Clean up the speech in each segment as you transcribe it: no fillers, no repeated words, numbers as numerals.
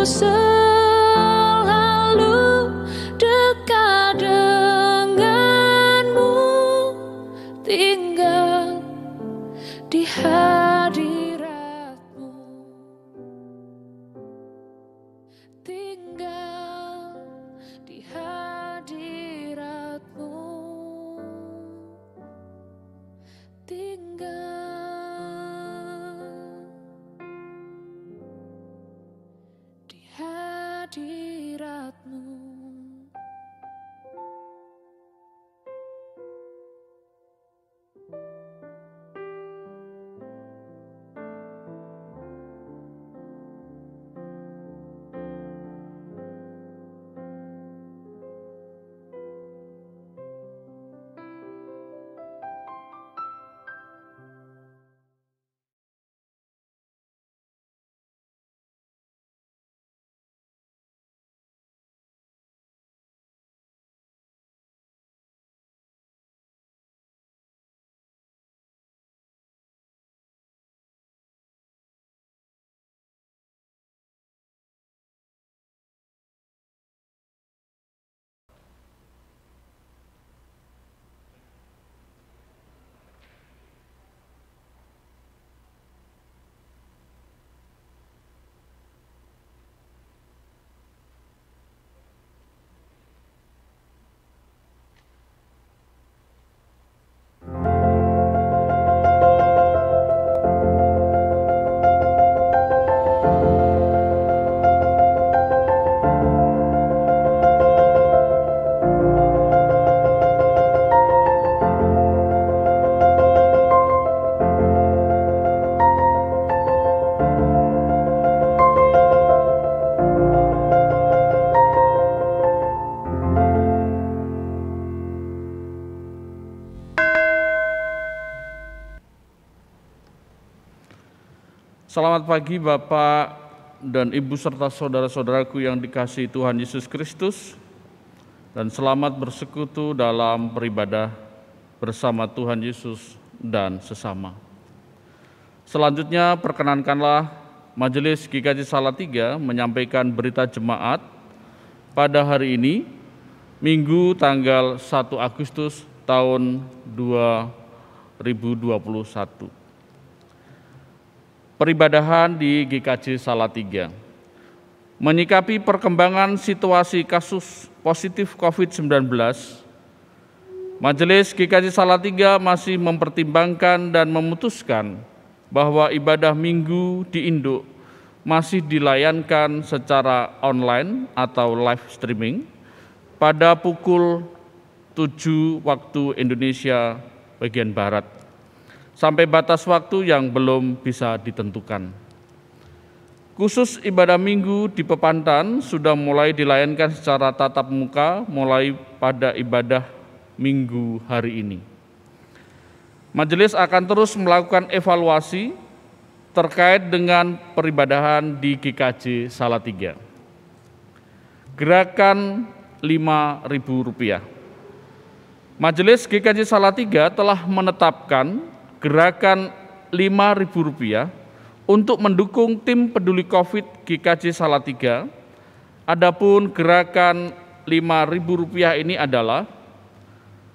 selalu dekat denganmu, tinggal di hadiratmu, tinggal di hadiratmu, tinggal di hadiratmu. Selamat pagi Bapak dan Ibu serta saudara-saudaraku yang dikasihi Tuhan Yesus Kristus, dan selamat bersekutu dalam beribadah bersama Tuhan Yesus dan sesama. Selanjutnya perkenankanlah Majelis GKJ Salatiga menyampaikan berita jemaat pada hari ini, Minggu tanggal 1 Agustus tahun 2021. Peribadahan di GKJ Salatiga. Menyikapi perkembangan situasi kasus positif COVID-19, Majelis GKJ Salatiga masih mempertimbangkan dan memutuskan bahwa ibadah Minggu di Induk masih dilayankan secara online atau live streaming pada pukul 7 waktu Indonesia bagian Barat, sampai batas waktu yang belum bisa ditentukan. Khusus ibadah Minggu di Pepantan sudah mulai dilayankan secara tatap muka mulai pada ibadah Minggu hari ini. Majelis akan terus melakukan evaluasi terkait dengan peribadahan di GKJ Salatiga. Gerakan Rp5.000. Majelis GKJ Salatiga telah menetapkan gerakan Rp5.000 untuk mendukung tim peduli COVID GKJ Salatiga. Adapun gerakan Rp5.000 ini adalah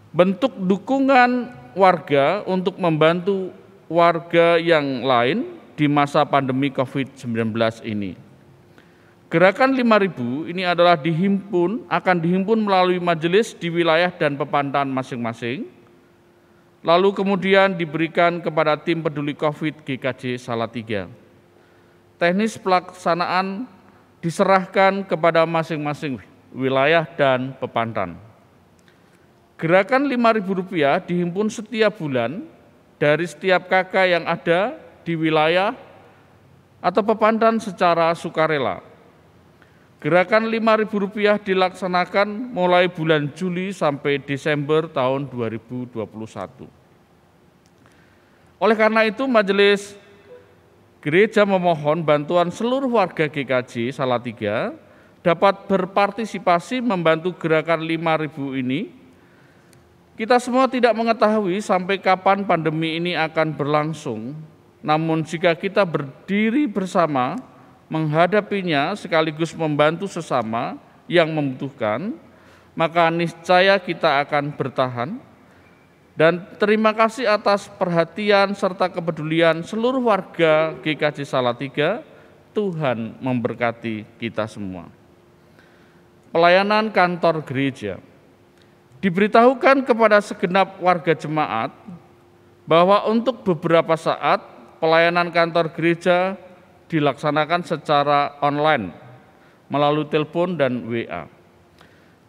bentuk dukungan warga untuk membantu warga yang lain di masa pandemi COVID-19 ini. Gerakan Rp5.000 ini adalah akan dihimpun melalui majelis di wilayah dan Pepantan masing-masing, lalu kemudian diberikan kepada tim peduli COVID GKJ Salatiga. Teknis pelaksanaan diserahkan kepada masing-masing wilayah dan Pepantan. Gerakan Rp5.000 dihimpun setiap bulan dari setiap KK yang ada di wilayah atau Pepantan secara sukarela. Gerakan Rp5.000 dilaksanakan mulai bulan Juli sampai Desember tahun 2021. Oleh karena itu, Majelis Gereja memohon bantuan seluruh warga GKJ Salatiga dapat berpartisipasi membantu gerakan Rp5.000 ini. Kita semua tidak mengetahui sampai kapan pandemi ini akan berlangsung, namun jika kita berdiri bersama menghadapinya sekaligus membantu sesama yang membutuhkan, maka niscaya kita akan bertahan. Dan terima kasih atas perhatian serta kepedulian seluruh warga GKJ Salatiga. Tuhan memberkati kita semua. Pelayanan kantor gereja. Diberitahukan kepada segenap warga jemaat bahwa untuk beberapa saat pelayanan kantor gereja dilaksanakan secara online melalui telepon dan WA.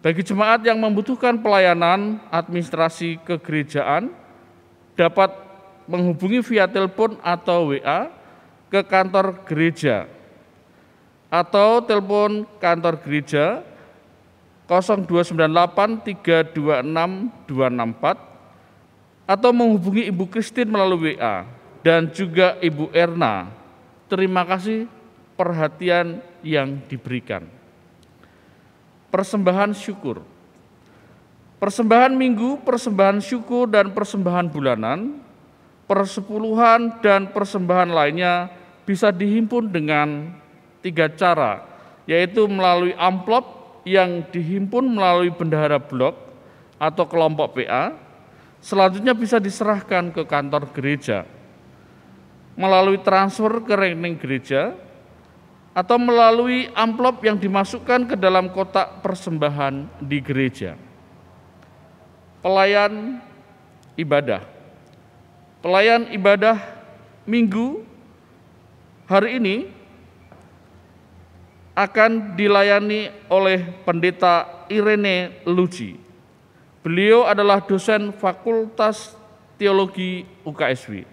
Bagi jemaat yang membutuhkan pelayanan administrasi kegerejaan dapat menghubungi via telepon atau WA ke kantor gereja atau telepon kantor gereja 0298 326 264 atau menghubungi Ibu Christine melalui WA dan juga Ibu Erna. Terima kasih perhatian yang diberikan. Persembahan syukur. Persembahan minggu, persembahan syukur, dan persembahan bulanan, persepuluhan, dan persembahan lainnya bisa dihimpun dengan 3 cara, yaitu melalui amplop yang dihimpun melalui bendahara blok atau kelompok PA, selanjutnya bisa diserahkan ke kantor gereja, melalui transfer ke rekening gereja, atau melalui amplop yang dimasukkan ke dalam kotak persembahan di gereja. Pelayan ibadah. Pelayan ibadah minggu hari ini akan dilayani oleh Pendeta Irene Luci. Beliau adalah dosen Fakultas Teologi UKSW.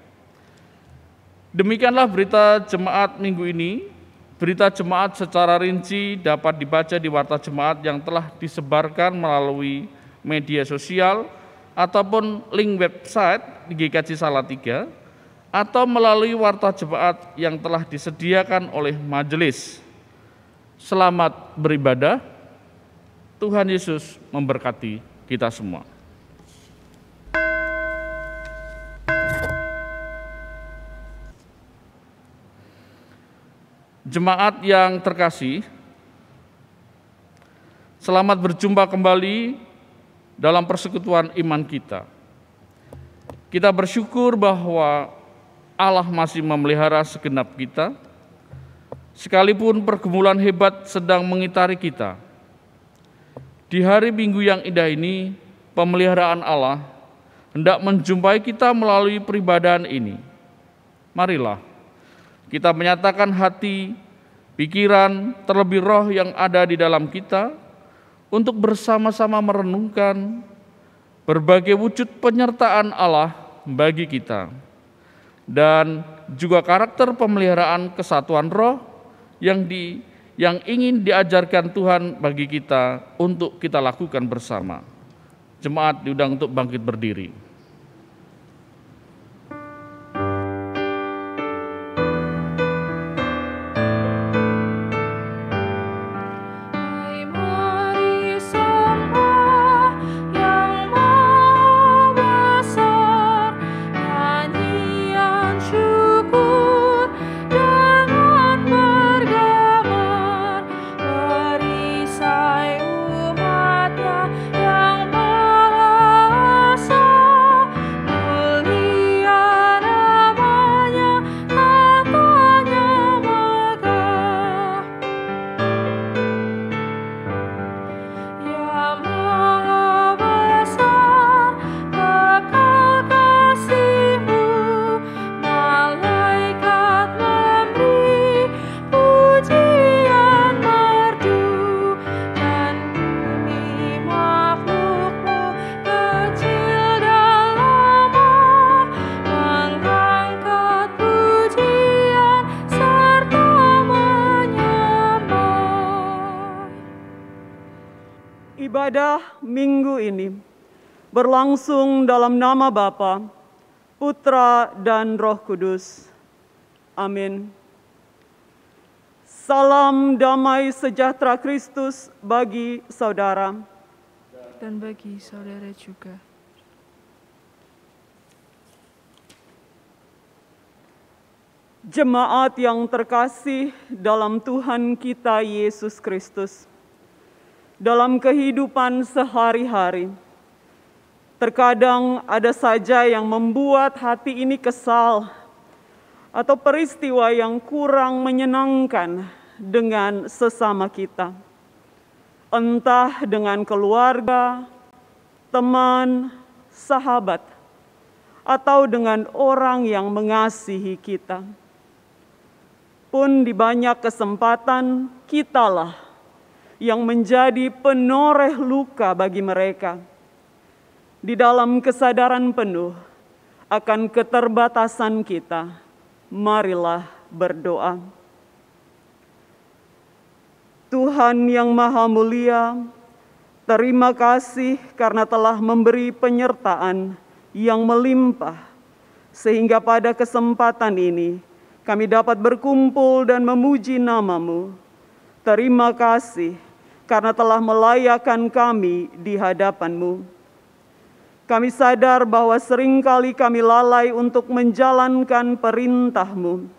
Demikianlah berita jemaat minggu ini. Berita jemaat secara rinci dapat dibaca di warta jemaat yang telah disebarkan melalui media sosial ataupun link website di GKJ Salatiga atau melalui warta jemaat yang telah disediakan oleh majelis. Selamat beribadah. Tuhan Yesus memberkati kita semua. Jemaat yang terkasih, selamat berjumpa kembali dalam persekutuan iman kita. Kita bersyukur bahwa Allah masih memelihara segenap kita, sekalipun pergumulan hebat sedang mengitari kita. Di hari Minggu yang indah ini, pemeliharaan Allah hendak menjumpai kita melalui peribadahan ini. Marilah kita menyatakan hati, pikiran, terlebih roh yang ada di dalam kita untuk bersama-sama merenungkan berbagai wujud penyertaan Allah bagi kita dan juga karakter pemeliharaan kesatuan roh yang ingin diajarkan Tuhan bagi kita untuk kita lakukan bersama. Jemaat diundang untuk bangkit berdiri. Ibadah minggu ini berlangsung dalam nama Bapa, Putra, dan Roh Kudus. Amin. Salam damai sejahtera Kristus bagi saudara. Dan bagi saudara juga. Jemaat yang terkasih dalam Tuhan kita Yesus Kristus, dalam kehidupan sehari-hari, terkadang ada saja yang membuat hati ini kesal atau peristiwa yang kurang menyenangkan dengan sesama kita. Entah dengan keluarga, teman, sahabat, atau dengan orang yang mengasihi kita. Pun di banyak kesempatan kitalah yang menjadi penoreh luka bagi mereka. Di dalam kesadaran penuh akan keterbatasan kita, marilah berdoa. Tuhan yang Maha Mulia, terima kasih karena telah memberi penyertaan yang melimpah, sehingga pada kesempatan ini kami dapat berkumpul dan memuji nama-Mu. Terima kasih karena telah melayakkan kami di hadapan-Mu. Kami sadar bahwa seringkali kami lalai untuk menjalankan perintah-Mu,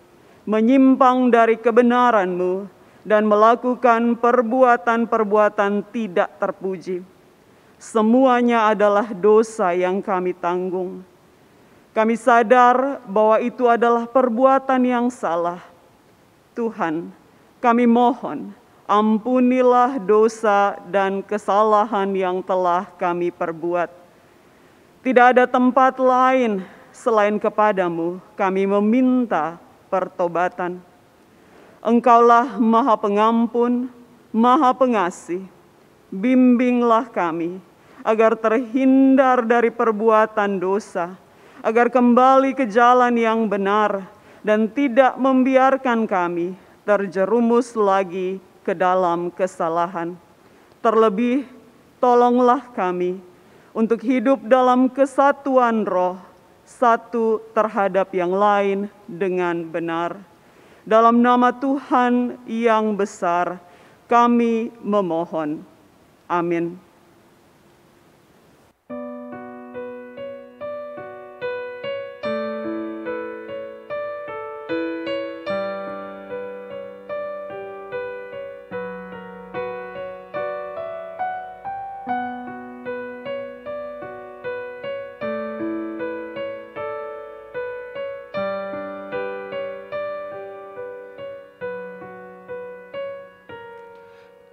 menyimpang dari kebenaran-Mu, dan melakukan perbuatan-perbuatan tidak terpuji. Semuanya adalah dosa yang kami tanggung. Kami sadar bahwa itu adalah perbuatan yang salah. Tuhan, kami mohon, ampunilah dosa dan kesalahan yang telah kami perbuat. Tidak ada tempat lain selain kepadamu kami meminta pertobatan. Engkaulah Maha Pengampun, Maha Pengasih. Bimbinglah kami agar terhindar dari perbuatan dosa, agar kembali ke jalan yang benar dan tidak membiarkan kami terjerumus lagi ke dalam kesalahan. Terlebih, tolonglah kami untuk hidup dalam kesatuan roh, satu terhadap yang lain dengan benar. Dalam nama Tuhan yang besar, kami memohon. Amin.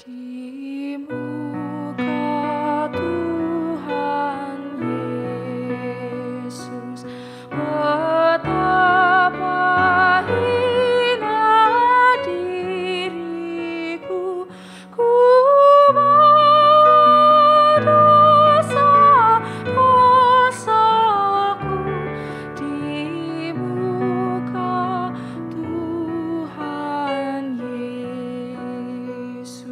Di muka Tuhan Yesus, betapa hina diriku, ku bawa dosa-dosaku di muka Tuhan Yesus.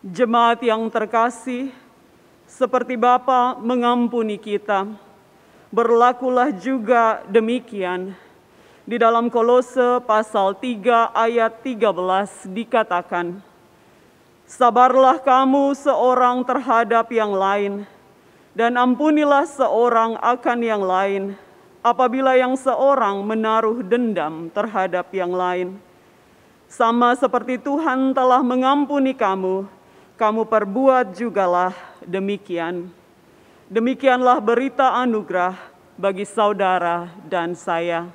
Jemaat yang terkasih, seperti Bapa mengampuni kita, berlakulah juga demikian. Di dalam Kolose pasal 3 ayat 13 dikatakan, sabarlah kamu seorang terhadap yang lain, dan ampunilah seorang akan yang lain, apabila yang seorang menaruh dendam terhadap yang lain. Sama seperti Tuhan telah mengampuni kamu, kamu perbuat jugalah demikian. Demikianlah berita anugerah bagi saudara dan saya.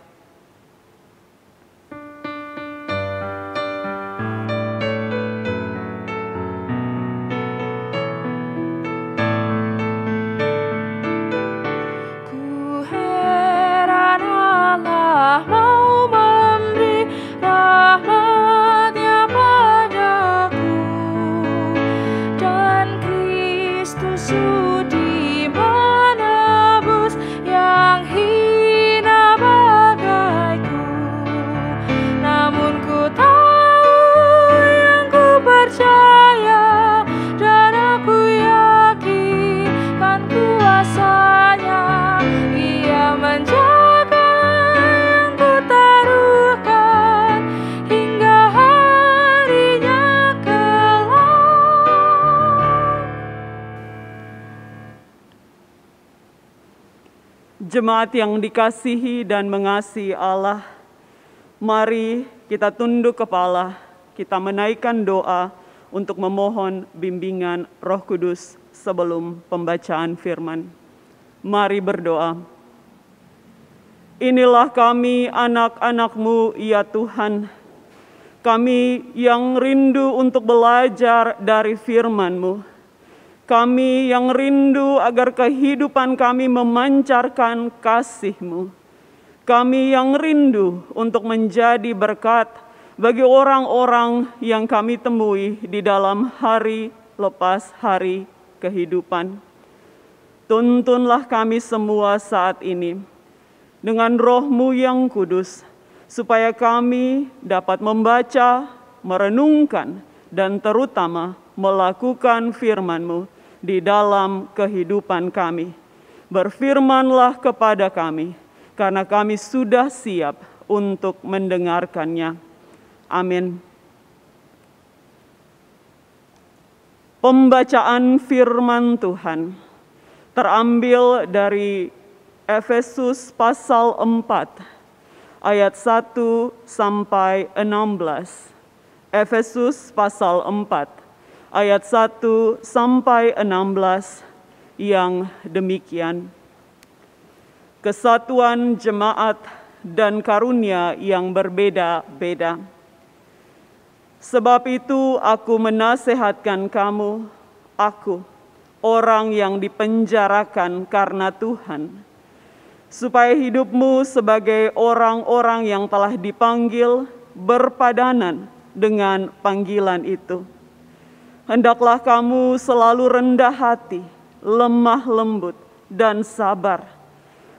Ku heran Allah mau memberi rahmat-Nya padaku, dan Kristus sudi menebus yang hina bagaiku. Namun ku tahu yang ku percaya, dan aku yakin kan kuasa-Nya. Ia menjaga yang ku taruhkan hingga harinya kelak. Jemaat yang dikasihi dan mengasihi Allah, mari kita tunduk kepala, kita menaikkan doa untuk memohon bimbingan Roh Kudus sebelum pembacaan firman. Mari berdoa. Inilah kami anak-anak-Mu ya Tuhan, kami yang rindu untuk belajar dari firman-Mu. Kami yang rindu agar kehidupan kami memancarkan kasih-Mu. Kami yang rindu untuk menjadi berkat bagi orang-orang yang kami temui di dalam hari lepas hari kehidupan. Tuntunlah kami semua saat ini dengan Roh-Mu yang kudus, supaya kami dapat membaca, merenungkan, dan terutama melakukan firman-Mu di dalam kehidupan kami. Berfirmanlah kepada kami, karena kami sudah siap untuk mendengarkannya. Amin. Pembacaan firman Tuhan terambil dari Efesus pasal 4 ayat 1 sampai 16. Efesus pasal 4 ayat 1 sampai 16 yang demikian. Kesatuan jemaat dan karunia yang berbeda-beda. Sebab itu aku menasehatkan kamu, aku, orang yang dipenjarakan karena Tuhan, supaya hidupmu sebagai orang-orang yang telah dipanggil berpadanan dengan panggilan itu. Hendaklah kamu selalu rendah hati, lemah lembut, dan sabar.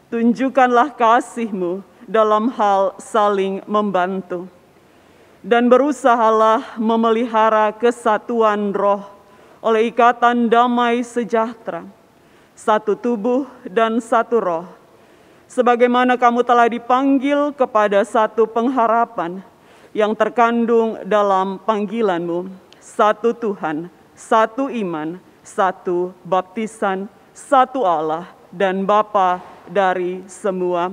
Tunjukkanlah kasih-Mu dalam hal saling membantu. Dan berusahalah memelihara kesatuan roh oleh ikatan damai sejahtera, satu tubuh dan satu roh. Sebagaimana kamu telah dipanggil kepada satu pengharapan yang terkandung dalam panggilan-Mu. Satu Tuhan, satu iman, satu baptisan, satu Allah dan Bapa dari semua.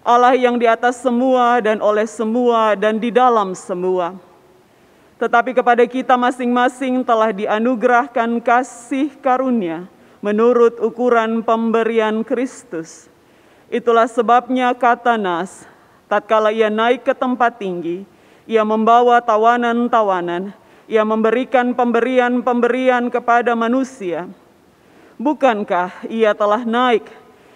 Allah yang di atas semua dan oleh semua dan di dalam semua. Tetapi kepada kita masing-masing telah dianugerahkan kasih karunia menurut ukuran pemberian Kristus. Itulah sebabnya kata Nas, tatkala ia naik ke tempat tinggi, ia membawa tawanan-tawanan, ia memberikan pemberian-pemberian kepada manusia. Bukankah ia telah naik?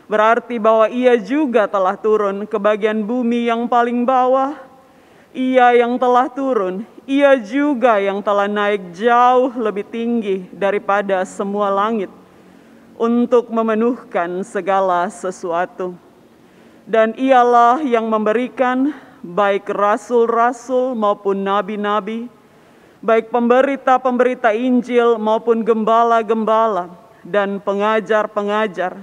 Berarti bahwa ia juga telah turun ke bagian bumi yang paling bawah. Ia yang telah turun, ia juga yang telah naik jauh lebih tinggi daripada semua langit untuk memenuhkan segala sesuatu. Dan ialah yang memberikan baik rasul-rasul maupun nabi-nabi, baik pemberita-pemberita Injil maupun gembala-gembala dan pengajar-pengajar,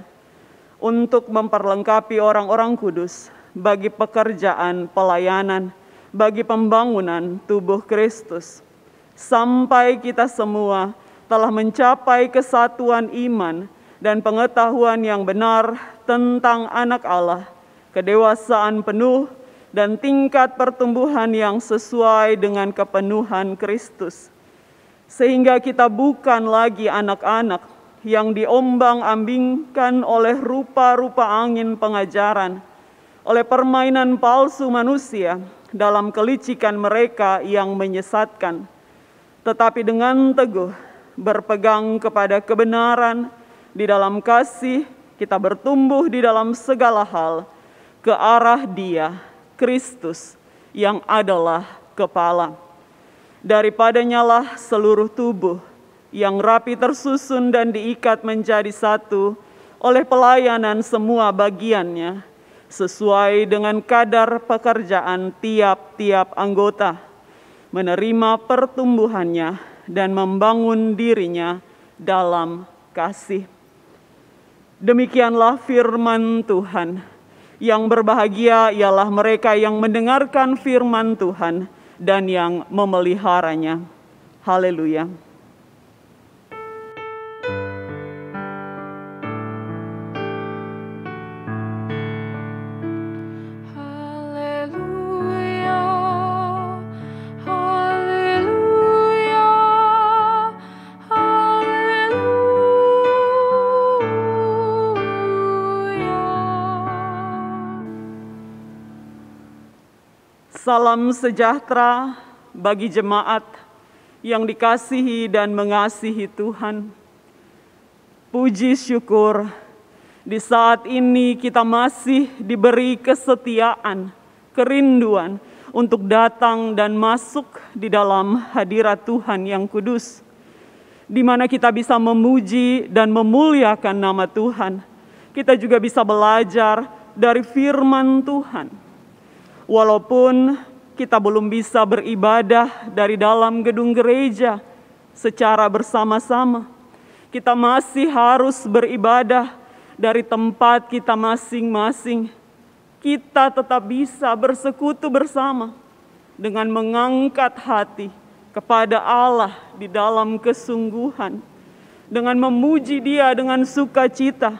untuk memperlengkapi orang-orang kudus bagi pekerjaan pelayanan, bagi pembangunan tubuh Kristus, sampai kita semua telah mencapai kesatuan iman dan pengetahuan yang benar tentang Anak Allah, kedewasaan penuh, dan tingkat pertumbuhan yang sesuai dengan kepenuhan Kristus. Sehingga kita bukan lagi anak-anak yang diombang-ambingkan oleh rupa-rupa angin pengajaran, oleh permainan palsu manusia dalam kelicikan mereka yang menyesatkan. Tetapi dengan teguh berpegang kepada kebenaran, di dalam kasih kita bertumbuh di dalam segala hal ke arah Dia, Kristus, yang adalah kepala. Daripadanya lah seluruh tubuh yang rapi tersusun dan diikat menjadi satu oleh pelayanan semua bagiannya, sesuai dengan kadar pekerjaan tiap-tiap anggota, menerima pertumbuhannya dan membangun dirinya dalam kasih. Demikianlah firman Tuhan. Yang berbahagia ialah mereka yang mendengarkan firman Tuhan dan yang memeliharanya. Haleluya. Salam sejahtera bagi jemaat yang dikasihi dan mengasihi Tuhan. Puji syukur, di saat ini kita masih diberi kesetiaan, kerinduan untuk datang dan masuk di dalam hadirat Tuhan yang kudus, di mana kita bisa memuji dan memuliakan nama Tuhan. Kita juga bisa belajar dari firman Tuhan. Walaupun kita belum bisa beribadah dari dalam gedung gereja secara bersama-sama, kita masih harus beribadah dari tempat kita masing-masing. Kita tetap bisa bersekutu bersama dengan mengangkat hati kepada Allah di dalam kesungguhan, dengan memuji Dia dengan sukacita,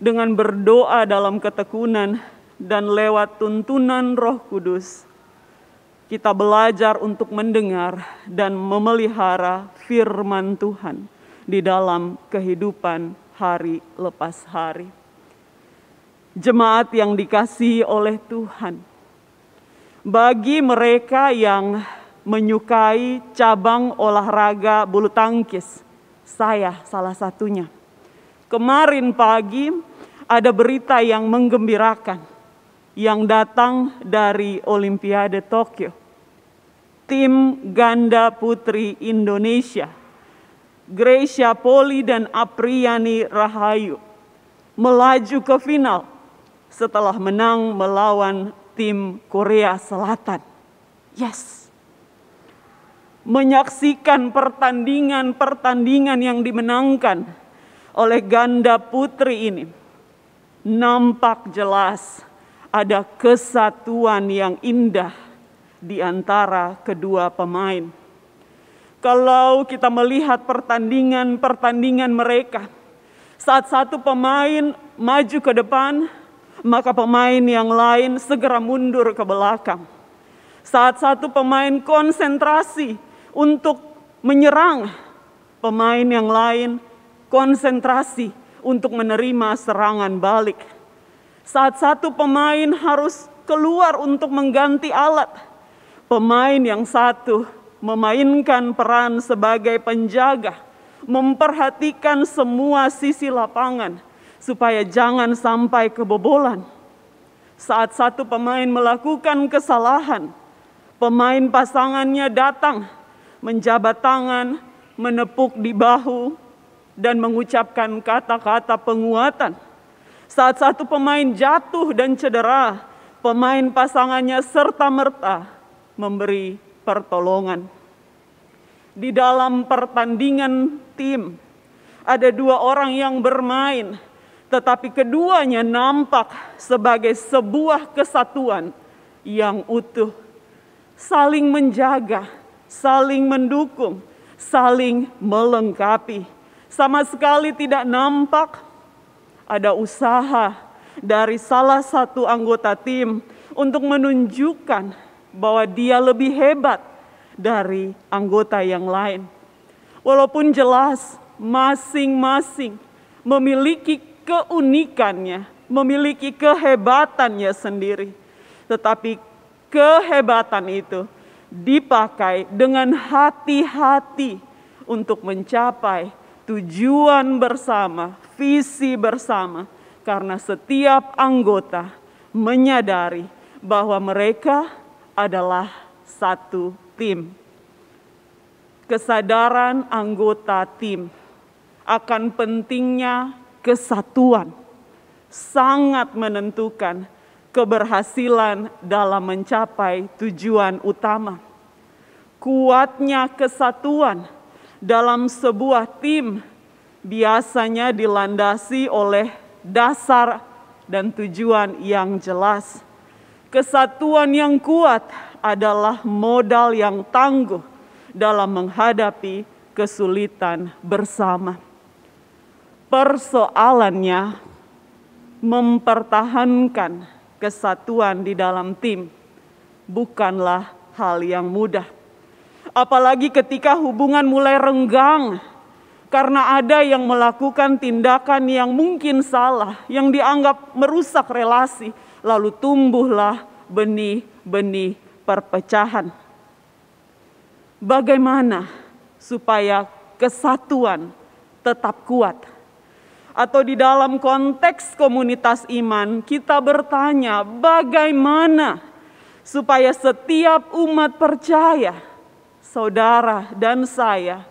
dengan berdoa dalam ketekunan, dan lewat tuntunan Roh Kudus, kita belajar untuk mendengar dan memelihara firman Tuhan di dalam kehidupan hari lepas hari. Jemaat yang dikasihi oleh Tuhan, bagi mereka yang menyukai cabang olahraga bulu tangkis, saya salah satunya. Kemarin pagi ada berita yang menggembirakan yang datang dari Olimpiade Tokyo. Tim ganda putri Indonesia, Greysia Poli dan Apriani Rahayu, melaju ke final setelah menang melawan tim Korea Selatan. Yes. Menyaksikan pertandingan yang dimenangkan oleh ganda putri ini, nampak jelas ada kesatuan yang indah di antara kedua pemain. Kalau kita melihat pertandingan mereka, saat satu pemain maju ke depan, maka pemain yang lain segera mundur ke belakang. Saat satu pemain konsentrasi untuk menyerang, pemain yang lain konsentrasi untuk menerima serangan balik. Saat satu pemain harus keluar untuk mengganti alat, pemain yang satu memainkan peran sebagai penjaga, memperhatikan semua sisi lapangan supaya jangan sampai kebobolan. Saat satu pemain melakukan kesalahan, pemain pasangannya datang, menjabat tangan, menepuk di bahu, dan mengucapkan kata-kata penguatan. Saat satu pemain jatuh dan cedera, pemain pasangannya serta-merta memberi pertolongan. Di dalam pertandingan tim, ada dua orang yang bermain, tetapi keduanya nampak sebagai sebuah kesatuan yang utuh. Saling menjaga, saling mendukung, saling melengkapi. Sama sekali tidak nampak ada usaha dari salah satu anggota tim untuk menunjukkan bahwa dia lebih hebat dari anggota yang lain. Walaupun jelas masing-masing memiliki keunikannya, memiliki kehebatannya sendiri. Tetapi kehebatan itu dipakai dengan hati-hati untuk mencapai tujuan bersama, visi bersama, karena setiap anggota menyadari bahwa mereka adalah satu tim. Kesadaran anggota tim akan pentingnya kesatuan sangat menentukan keberhasilan dalam mencapai tujuan utama. Kuatnya kesatuan dalam sebuah tim biasanya dilandasi oleh dasar dan tujuan yang jelas. Kesatuan yang kuat adalah modal yang tangguh dalam menghadapi kesulitan bersama. Persoalannya mempertahankan kesatuan di dalam tim bukanlah hal yang mudah. Apalagi ketika hubungan mulai renggang karena ada yang melakukan tindakan yang mungkin salah, yang dianggap merusak relasi, lalu tumbuhlah benih-benih perpecahan. Bagaimana supaya kesatuan tetap kuat? Atau di dalam konteks komunitas iman, kita bertanya bagaimana supaya setiap umat percaya, saudara dan saya,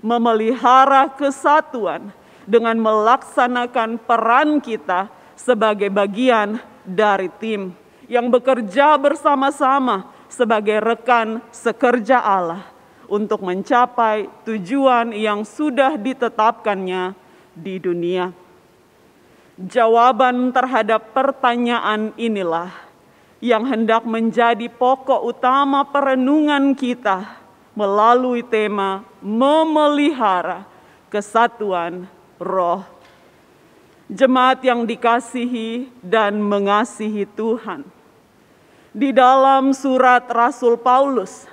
memelihara kesatuan dengan melaksanakan peran kita sebagai bagian dari tim yang bekerja bersama-sama sebagai rekan sekerja Allah untuk mencapai tujuan yang sudah ditetapkannya di dunia. Jawaban terhadap pertanyaan inilah yang hendak menjadi pokok utama perenungan kita melalui tema memelihara kesatuan roh. Jemaat yang dikasihi dan mengasihi Tuhan, di dalam surat Rasul Paulus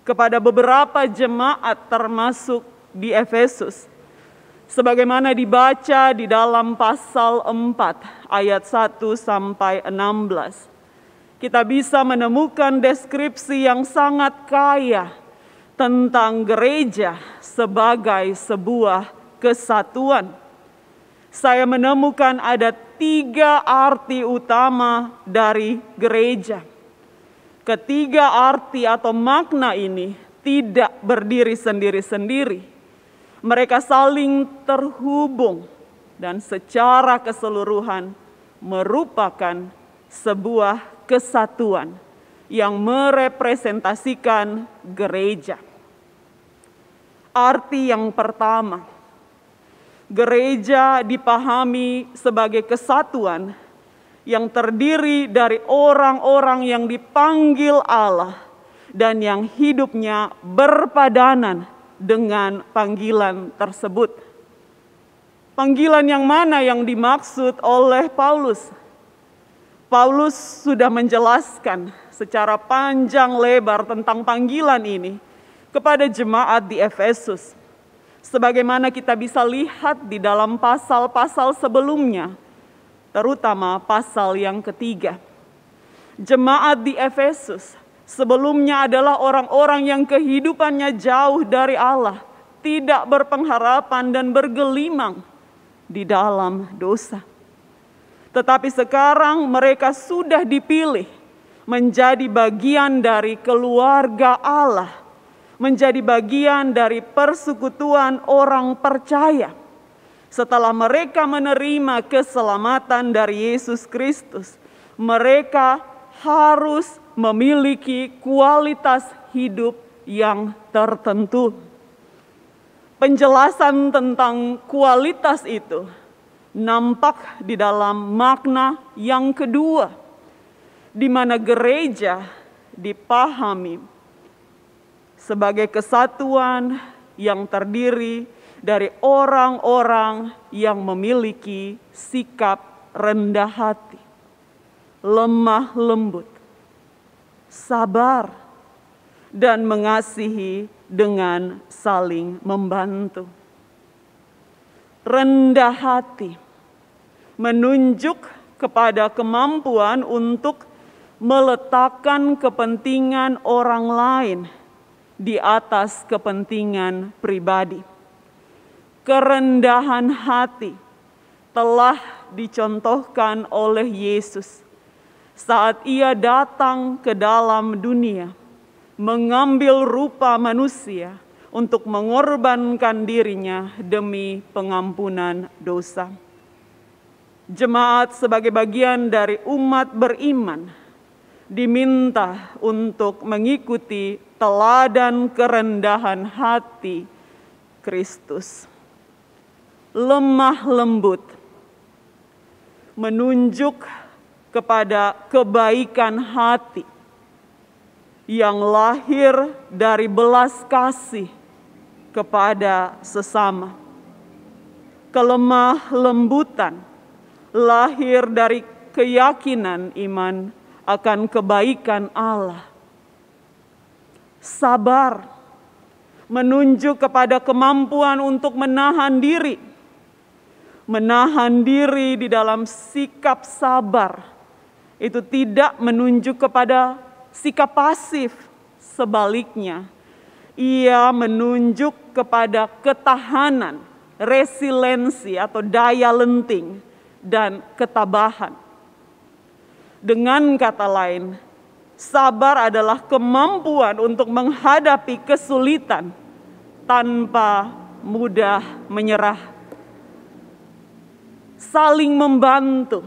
kepada beberapa jemaat termasuk di Efesus, sebagaimana dibaca di dalam pasal 4 ayat 1 sampai 16. Kita bisa menemukan deskripsi yang sangat kaya tentang gereja sebagai sebuah kesatuan. Saya menemukan ada 3 arti utama dari gereja. Ketiga arti atau makna ini tidak berdiri sendiri-sendiri. Mereka saling terhubung dan secara keseluruhan merupakan sebuah kesatuan yang merepresentasikan gereja. Arti yang pertama, gereja dipahami sebagai kesatuan yang terdiri dari orang-orang yang dipanggil Allah dan yang hidupnya berpadanan dengan panggilan tersebut. Panggilan yang mana yang dimaksud oleh Paulus? Paulus sudah menjelaskan secara panjang lebar tentang panggilan ini kepada jemaat di Efesus. Sebagaimana kita bisa lihat di dalam pasal-pasal sebelumnya, terutama pasal yang ketiga. Jemaat di Efesus sebelumnya adalah orang-orang yang kehidupannya jauh dari Allah, tidak berpengharapan dan bergelimang di dalam dosa. Tetapi sekarang mereka sudah dipilih menjadi bagian dari keluarga Allah, menjadi bagian dari persekutuan orang percaya. Setelah mereka menerima keselamatan dari Yesus Kristus, mereka harus memiliki kualitas hidup yang tertentu. Penjelasan tentang kualitas itu nampak di dalam makna yang kedua, di mana gereja dipahami sebagai kesatuan yang terdiri dari orang-orang yang memiliki sikap rendah hati, lemah lembut, sabar, dan mengasihi dengan saling membantu. Rendah hati menunjuk kepada kemampuan untuk meletakkan kepentingan orang lain di atas kepentingan pribadi. Kerendahan hati telah dicontohkan oleh Yesus saat ia datang ke dalam dunia, mengambil rupa manusia untuk mengorbankan dirinya demi pengampunan dosa. Jemaat sebagai bagian dari umat beriman diminta untuk mengikuti teladan kerendahan hati Kristus. Lemah lembut menunjuk kepada kebaikan hati yang lahir dari belas kasih kepada sesama. Kelemah lembutan lahir dari keyakinan iman akan kebaikan Allah. Sabar menunjuk kepada kemampuan untuk menahan diri. Menahan diri di dalam sikap sabar itu tidak menunjuk kepada sikap pasif. Sebaliknya, ia menunjuk kepada ketahanan, resiliensi atau daya lenting, dan ketabahan. Dengan kata lain, sabar adalah kemampuan untuk menghadapi kesulitan tanpa mudah menyerah. Saling membantu,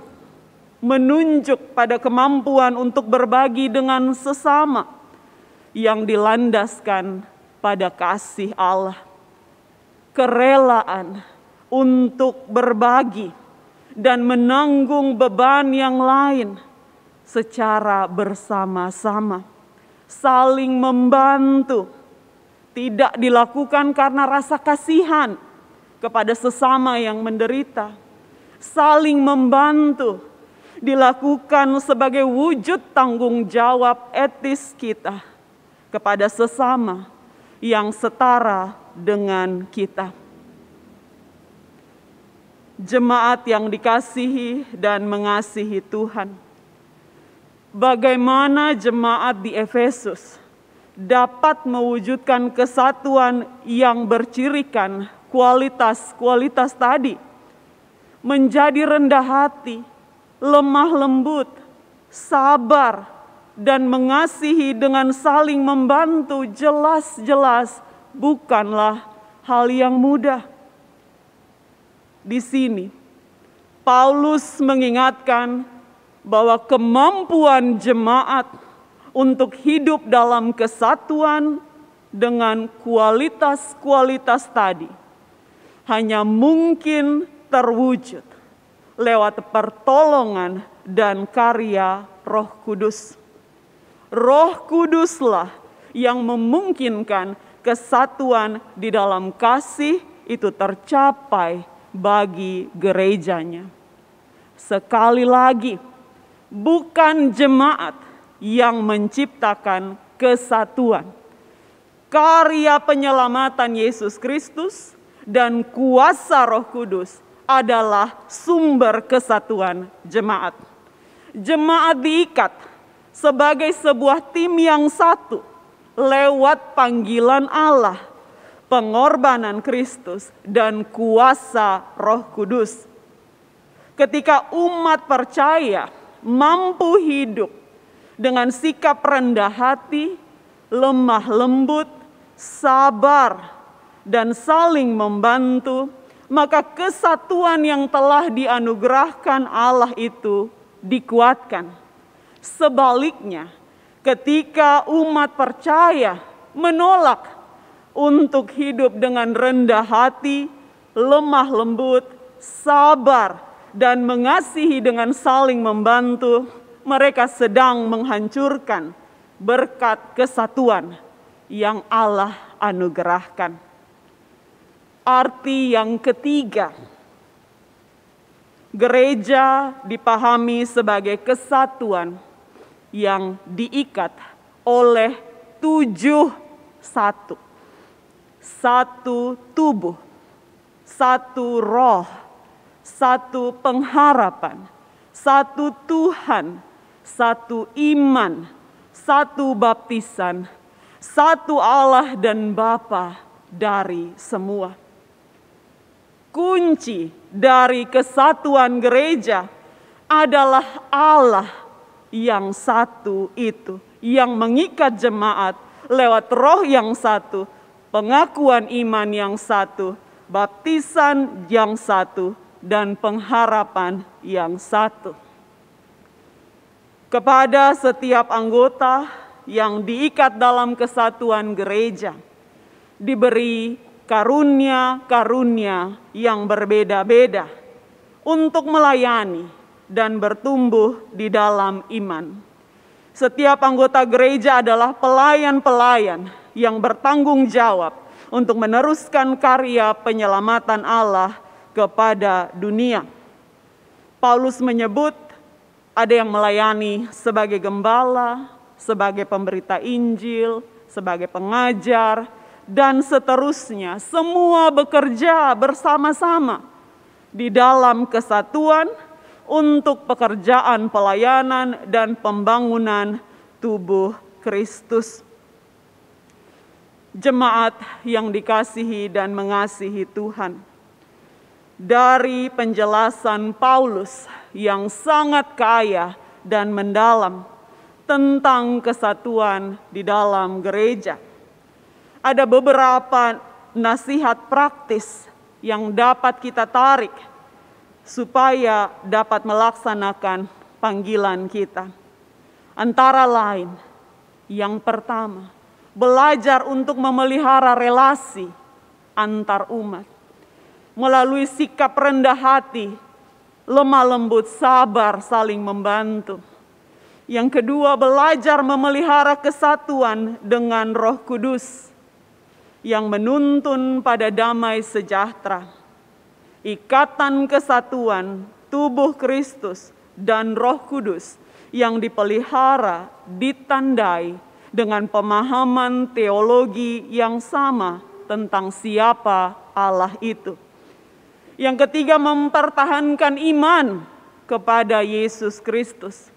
menunjuk pada kemampuan untuk berbagi dengan sesama yang dilandaskan pada kasih Allah. Kerelaan untuk berbagi dan menanggung beban yang lain secara bersama-sama. Saling membantu tidak dilakukan karena rasa kasihan kepada sesama yang menderita. Saling membantu dilakukan sebagai wujud tanggung jawab etis kita kepada sesama yang setara dengan kita. Jemaat yang dikasihi dan mengasihi Tuhan, bagaimana jemaat di Efesus dapat mewujudkan kesatuan yang bercirikan kualitas-kualitas tadi? Menjadi rendah hati, lemah lembut, sabar, dan mengasihi dengan saling membantu jelas-jelas bukanlah hal yang mudah. Di sini, Paulus mengingatkan bahwa kemampuan jemaat untuk hidup dalam kesatuan dengan kualitas-kualitas tadi hanya mungkin terwujud lewat pertolongan dan karya Roh Kudus. Roh Kuduslah yang memungkinkan kesatuan di dalam kasih itu tercapai bagi gerejanya. Sekali lagi, bukan jemaat yang menciptakan kesatuan. Karya penyelamatan Yesus Kristus dan kuasa Roh Kudus adalah sumber kesatuan jemaat. Jemaat diikat sebagai sebuah tim yang satu lewat panggilan Allah, pengorbanan Kristus, dan kuasa Roh Kudus. Ketika umat percaya mampu hidup dengan sikap rendah hati, lemah lembut, sabar, dan saling membantu, maka kesatuan yang telah dianugerahkan Allah itu dikuatkan. Sebaliknya, ketika umat percaya menolak untuk hidup dengan rendah hati, lemah lembut, sabar, dan mengasihi dengan saling membantu, mereka sedang menghancurkan berkat kesatuan yang Allah anugerahkan. Arti yang ketiga, gereja dipahami sebagai kesatuan yang diikat oleh 7 satu. Satu tubuh, satu roh, satu pengharapan, satu Tuhan, satu iman, satu baptisan, satu Allah dan Bapa dari semua. Kunci dari kesatuan gereja adalah Allah yang satu itu, yang mengikat jemaat lewat roh yang satu, pengakuan iman yang satu, baptisan yang satu, dan pengharapan yang satu. Kepada setiap anggota yang diikat dalam kesatuan gereja, diberi karunia-karunia yang berbeda-beda untuk melayani dan bertumbuh di dalam iman. Setiap anggota gereja adalah pelayan-pelayan yang bertanggung jawab untuk meneruskan karya penyelamatan Allah kepada dunia. Paulus menyebut ada yang melayani sebagai gembala, sebagai pemberita Injil, sebagai pengajar, dan seterusnya. Semua bekerja bersama-sama di dalam kesatuan untuk pekerjaan pelayanan dan pembangunan tubuh Kristus. Jemaat yang dikasihi dan mengasihi Tuhan, dari penjelasan Paulus yang sangat kaya dan mendalam tentang kesatuan di dalam gereja, ada beberapa nasihat praktis yang dapat kita tarik supaya dapat melaksanakan panggilan kita. Antara lain, yang pertama, belajar untuk memelihara relasi antar umat melalui sikap rendah hati, lemah lembut, sabar, saling membantu. Yang kedua, belajar memelihara kesatuan dengan Roh Kudus yang menuntun pada damai sejahtera. Ikatan kesatuan tubuh Kristus dan Roh Kudus yang dipelihara, ditandai dengan pemahaman teologi yang sama tentang siapa Allah itu. Yang ketiga, mempertahankan iman kepada Yesus Kristus.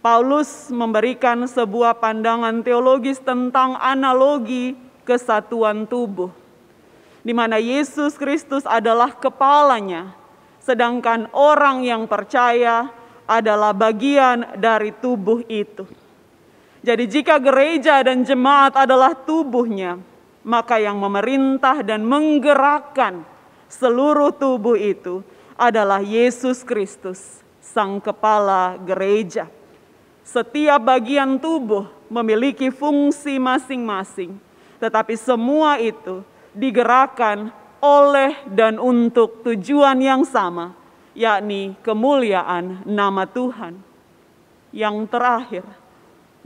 Paulus memberikan sebuah pandangan teologis tentang analogi kesatuan tubuh, di mana Yesus Kristus adalah kepalanya, sedangkan orang yang percaya adalah bagian dari tubuh itu. Jadi jika gereja dan jemaat adalah tubuhnya, maka yang memerintah dan menggerakkan seluruh tubuh itu adalah Yesus Kristus, Sang Kepala Gereja. Setiap bagian tubuh memiliki fungsi masing-masing, tetapi semua itu digerakkan oleh dan untuk tujuan yang sama, yakni kemuliaan nama Tuhan. Yang terakhir,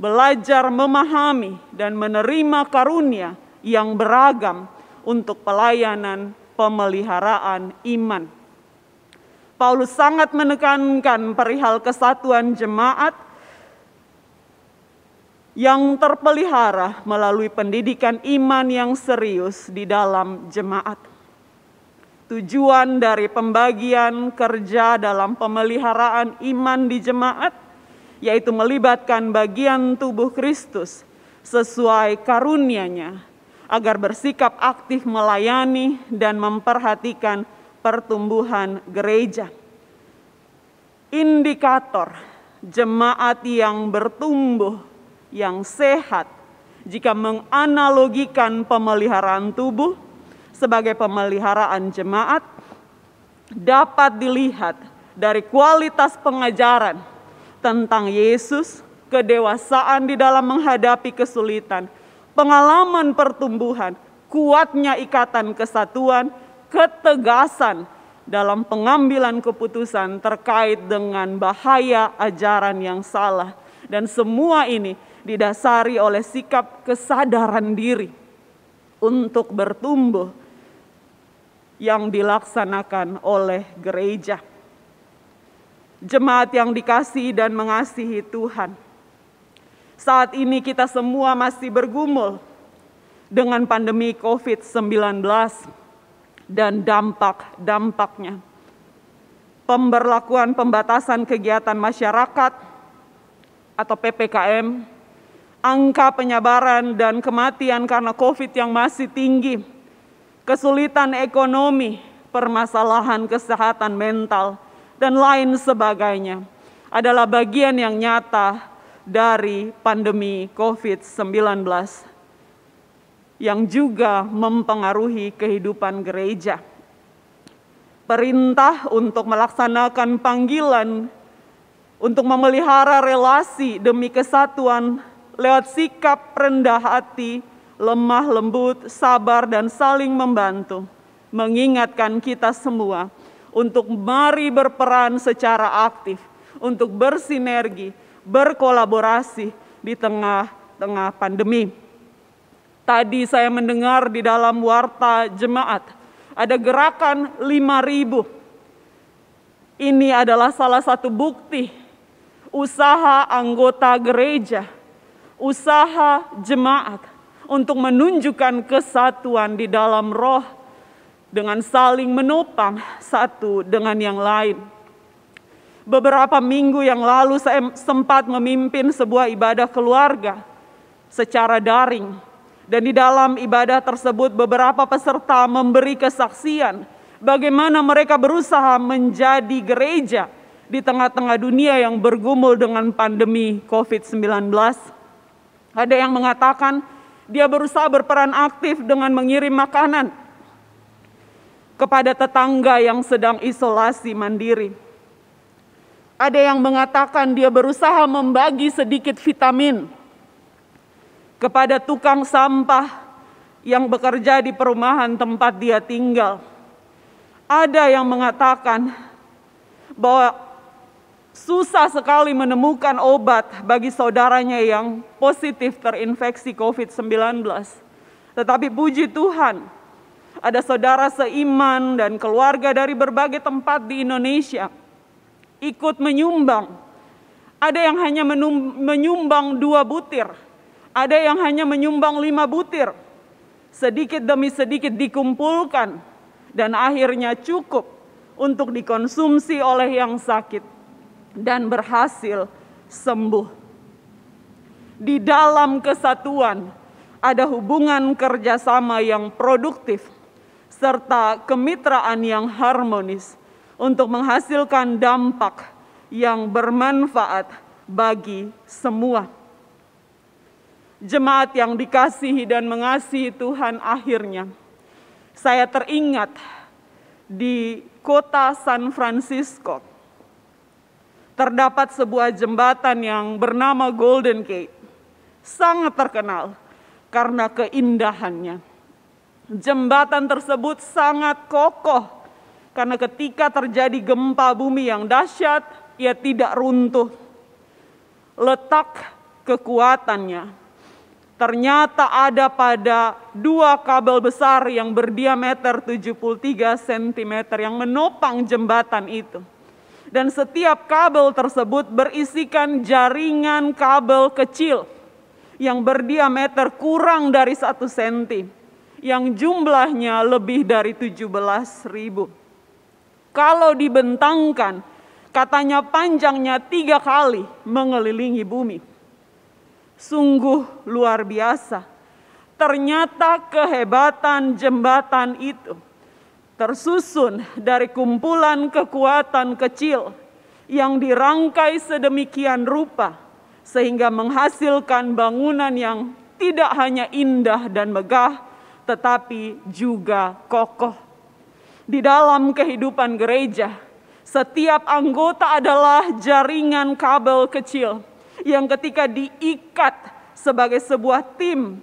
belajar memahami dan menerima karunia yang beragam untuk pelayanan pemeliharaan iman. Paulus sangat menekankan perihal kesatuan jemaat yang terpelihara melalui pendidikan iman yang serius di dalam jemaat. Tujuan dari pembagian kerja dalam pemeliharaan iman di jemaat yaitu melibatkan bagian tubuh Kristus sesuai karunia-Nya agar bersikap aktif melayani dan memperhatikan pertumbuhan gereja. Indikator jemaat yang bertumbuh, yang sehat, jika menganalogikan pemeliharaan tubuh sebagai pemeliharaan jemaat, dapat dilihat dari kualitas pengajaran tentang Yesus, kedewasaan di dalam menghadapi kesulitan, pengalaman pertumbuhan, kuatnya ikatan kesatuan, ketegasan dalam pengambilan keputusan terkait dengan bahaya ajaran yang salah. Dan semua ini didasari oleh sikap kesadaran diri untuk bertumbuh yang dilaksanakan oleh gereja. Jemaat yang dikasihi dan mengasihi Tuhan, saat ini kita semua masih bergumul dengan pandemi COVID-19 dan dampak-dampaknya. Pemberlakuan pembatasan kegiatan masyarakat atau PPKM, angka penyebaran dan kematian karena COVID yang masih tinggi, kesulitan ekonomi, permasalahan kesehatan mental, dan lain sebagainya adalah bagian yang nyata dari pandemi COVID-19 yang juga mempengaruhi kehidupan gereja. Perintah untuk melaksanakan panggilan untuk memelihara relasi demi kesatuan lewat sikap rendah hati, lemah lembut, sabar, dan saling membantu, mengingatkan kita semua untuk mari berperan secara aktif, untuk bersinergi, berkolaborasi di tengah-tengah pandemi. Tadi saya mendengar di dalam warta jemaat, ada gerakan 5.000. Ini adalah salah satu bukti usaha anggota gereja, usaha jemaat untuk menunjukkan kesatuan di dalam roh dengan saling menopang satu dengan yang lain. Beberapa minggu yang lalu saya sempat memimpin sebuah ibadah keluarga secara daring. Dan di dalam ibadah tersebut beberapa peserta memberi kesaksian bagaimana mereka berusaha menjadi gereja di tengah-tengah dunia yang bergumul dengan pandemi COVID-19. Ada yang mengatakan dia berusaha berperan aktif dengan mengirim makanan kepada tetangga yang sedang isolasi mandiri. Ada yang mengatakan dia berusaha membagi sedikit vitamin kepada tukang sampah yang bekerja di perumahan tempat dia tinggal. Ada yang mengatakan bahwa susah sekali menemukan obat bagi saudaranya yang positif terinfeksi COVID-19. Tetapi puji Tuhan, ada saudara seiman dan keluarga dari berbagai tempat di Indonesia ikut menyumbang. Ada yang hanya menyumbang 2 butir, ada yang hanya menyumbang 5 butir. Sedikit demi sedikit dikumpulkan dan akhirnya cukup untuk dikonsumsi oleh yang sakit dan berhasil sembuh. Di dalam kesatuan ada hubungan kerjasama yang produktif serta kemitraan yang harmonis untuk menghasilkan dampak yang bermanfaat bagi semua. Jemaat yang dikasihi dan mengasihi Tuhan, akhirnya saya teringat di kota San Francisco terdapat sebuah jembatan yang bernama Golden Gate. Sangat terkenal karena keindahannya. Jembatan tersebut sangat kokoh karena ketika terjadi gempa bumi yang dahsyat, ia tidak runtuh. Letak kekuatannya ternyata ada pada 2 kabel besar yang berdiameter 73 cm yang menopang jembatan itu. Dan setiap kabel tersebut berisikan jaringan kabel kecil yang berdiameter kurang dari 1 cm, yang jumlahnya lebih dari 17.000. Kalau dibentangkan, katanya panjangnya 3 kali mengelilingi bumi. Sungguh luar biasa. Ternyata kehebatan jembatan itu tersusun dari kumpulan kekuatan kecil yang dirangkai sedemikian rupa sehingga menghasilkan bangunan yang tidak hanya indah dan megah, tetapi juga kokoh. Di dalam kehidupan gereja, setiap anggota adalah jaringan kabel kecil yang ketika diikat sebagai sebuah tim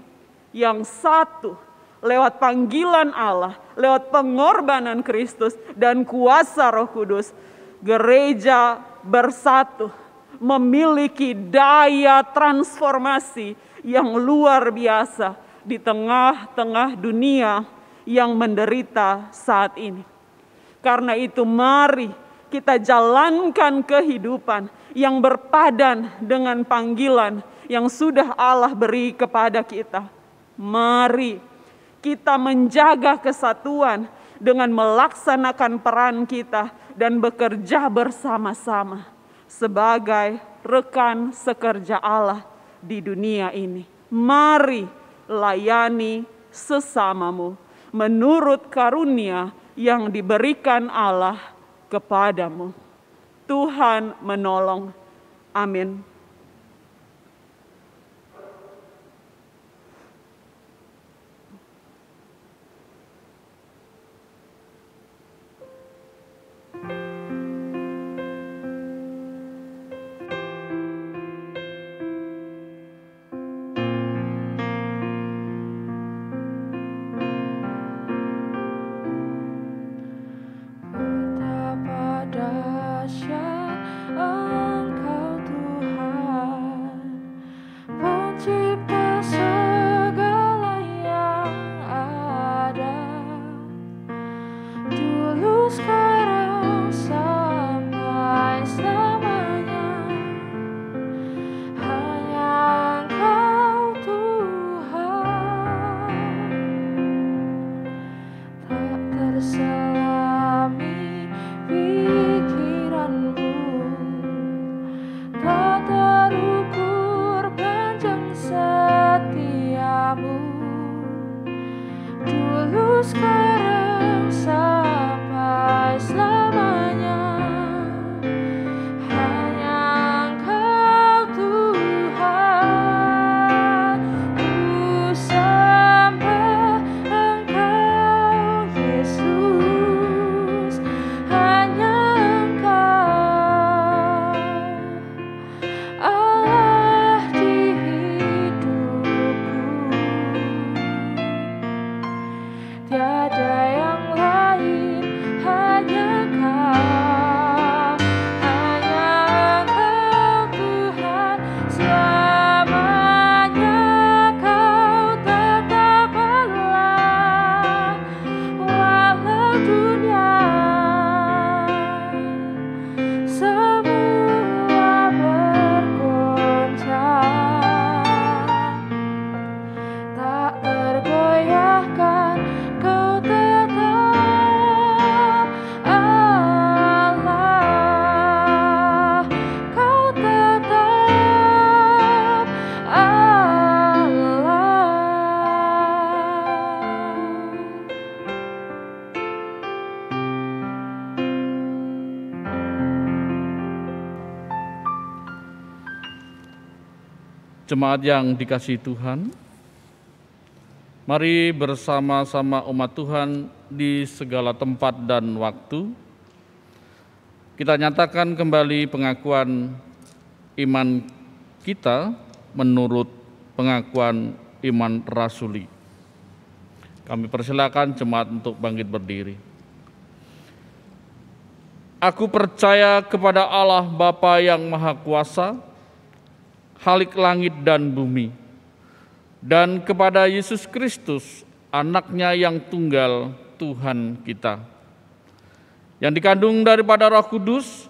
yang satu lewat panggilan Allah, lewat pengorbanan Kristus dan kuasa Roh Kudus, gereja bersatu memiliki daya transformasi yang luar biasa di tengah-tengah dunia yang menderita saat ini. Karena itu mari kita jalankan kehidupan yang berpadan dengan panggilan yang sudah Allah beri kepada kita. Mari kita menjaga kesatuan dengan melaksanakan peran kita dan bekerja bersama-sama sebagai rekan sekerja Allah di dunia ini. Mari layani sesamamu menurut karunia yang diberikan Allah kepadamu. Tuhan menolong. Amin. Betapa dahsyat Engkau Tuhan. sekarang sampai selamanya. Hanya Engkau Tuhan, ku sembah Engkau Yesus. Hanya Engkau Allah di hidupku. Tiada yang lain, hanya Kau. Hanya Engkau Tuhan, selamanya Kau tetap Allah. Walau dunia semua bergoncang, tak tergoyahkan, Kau tetap Allah. Kau tetap Allah. Jemaat yang dikasihi Tuhan, mari bersama-sama umat Tuhan di segala tempat dan waktu, kita nyatakan kembali pengakuan iman kita menurut pengakuan iman rasuli. Kami persilakan jemaat untuk bangkit berdiri. Aku percaya kepada Allah Bapa yang Maha Kuasa, Khalik langit dan bumi, dan kepada Yesus Kristus, Anak-Nya yang tunggal, Tuhan kita, yang dikandung daripada Roh Kudus,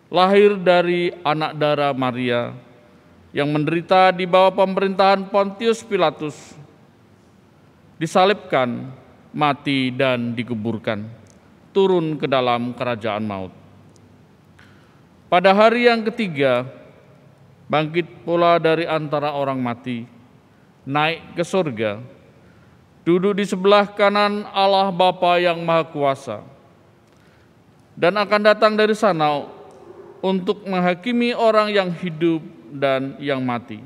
lahir dari anak darah Maria, yang menderita di bawah pemerintahan Pontius Pilatus, disalibkan, mati dan dikuburkan, turun ke dalam kerajaan maut. Pada hari yang ketiga, bangkit pula dari antara orang mati, naik ke surga, duduk di sebelah kanan Allah Bapa yang Maha Kuasa, dan akan datang dari sana untuk menghakimi orang yang hidup dan yang mati.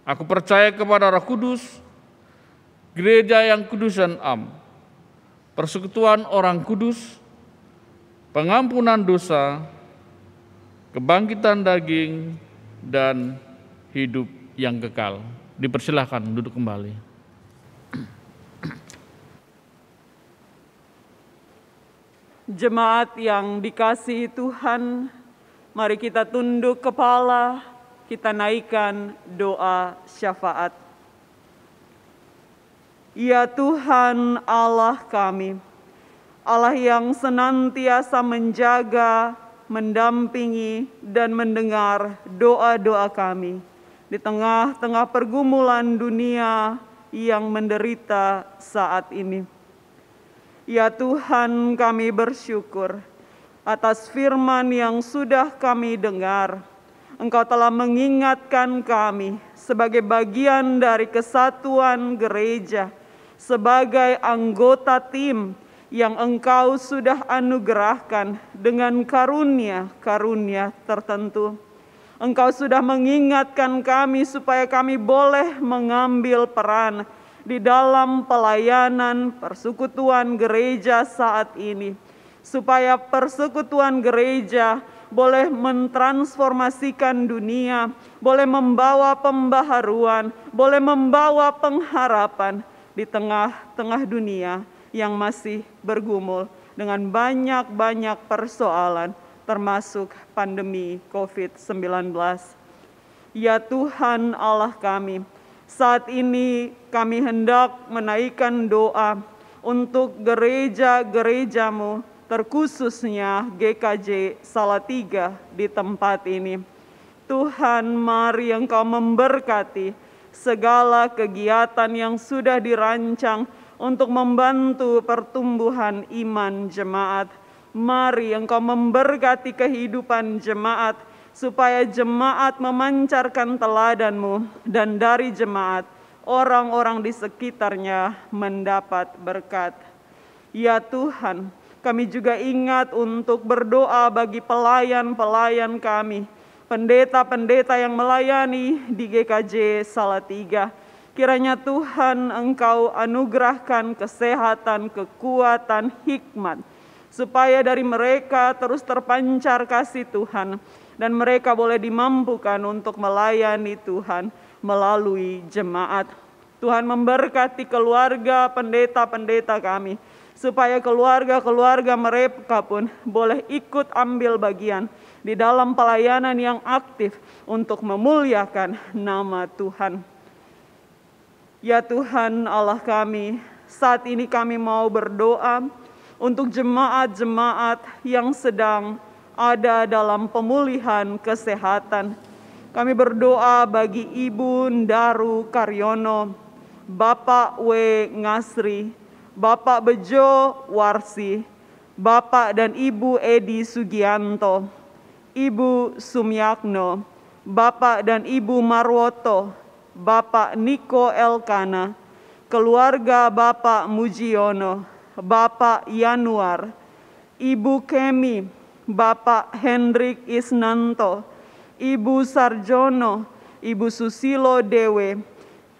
Aku percaya kepada Roh Kudus, gereja yang kudus dan am, persekutuan orang kudus, pengampunan dosa, kebangkitan daging, dan hidup yang kekal. Dipersilahkan duduk kembali. Jemaat yang dikasihi Tuhan, mari kita tunduk kepala, kita naikkan doa syafaat. Ya Tuhan Allah kami, Allah yang senantiasa menjaga, mendampingi, dan mendengar doa-doa kami di tengah-tengah pergumulan dunia yang menderita saat ini. Ya Tuhan, kami bersyukur atas firman yang sudah kami dengar. Engkau telah mengingatkan kami sebagai bagian dari kesatuan gereja, sebagai anggota tim yang Engkau sudah anugerahkan dengan karunia-karunia tertentu. Engkau sudah mengingatkan kami supaya kami boleh mengambil peran di dalam pelayanan persekutuan gereja saat ini, supaya persekutuan gereja boleh mentransformasikan dunia, boleh membawa pembaharuan, boleh membawa pengharapan di tengah-tengah dunia yang masih bergumul dengan banyak-banyak persoalan, termasuk pandemi COVID-19. Ya Tuhan Allah kami, saat ini kami hendak menaikkan doa untuk gereja-gerejamu, terkhususnya GKJ Salatiga di tempat ini. Tuhan, mari Engkau memberkati segala kegiatan yang sudah dirancang untuk membantu pertumbuhan iman jemaat. Mari Engkau memberkati kehidupan jemaat, supaya jemaat memancarkan teladan-Mu, dan dari jemaat orang-orang di sekitarnya mendapat berkat. Ya Tuhan, kami juga ingat untuk berdoa bagi pelayan-pelayan kami, pendeta-pendeta yang melayani di GKJ Salatiga. Kiranya Tuhan Engkau anugerahkan kesehatan, kekuatan, hikmat, supaya dari mereka terus terpancar kasih Tuhan, dan mereka boleh dimampukan untuk melayani Tuhan melalui jemaat. Tuhan memberkati keluarga pendeta-pendeta kami, supaya keluarga-keluarga mereka pun boleh ikut ambil bagian di dalam pelayanan yang aktif untuk memuliakan nama Tuhan. Ya Tuhan Allah kami, saat ini kami mau berdoa untuk jemaat-jemaat yang sedang ada dalam pemulihan kesehatan. Kami berdoa bagi Ibu Ndaru Karyono, Bapak W. Ngasri, Bapak Bejo Warsi, Bapak dan Ibu Edi Sugianto, Ibu Sumyakno, Bapak dan Ibu Marwoto, Bapak Niko Elkana, keluarga Bapak Mujiono, Bapak Yanuar, Ibu Kemi, Bapak Hendrik Isnanto, Ibu Sarjono, Ibu Susilo Dewe,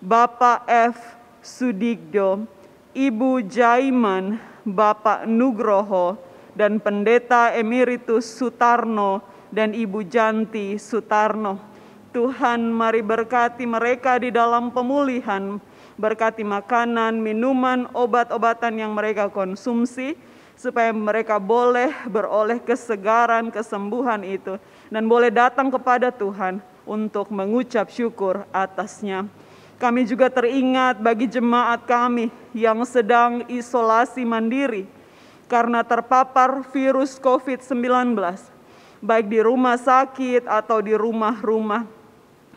Bapak F. Sudigdo, Ibu Jaiman, Bapak Nugroho, dan Pendeta Emeritus Sutarno dan Ibu Janti Sutarno. Tuhan, mari berkati mereka di dalam pemulihan, berkati makanan, minuman, obat-obatan yang mereka konsumsi, supaya mereka boleh beroleh kesegaran, kesembuhan itu, dan boleh datang kepada Tuhan untuk mengucap syukur atasnya. Kami juga teringat bagi jemaat kami yang sedang isolasi mandiri karena terpapar virus COVID-19, baik di rumah sakit atau di rumah-rumah.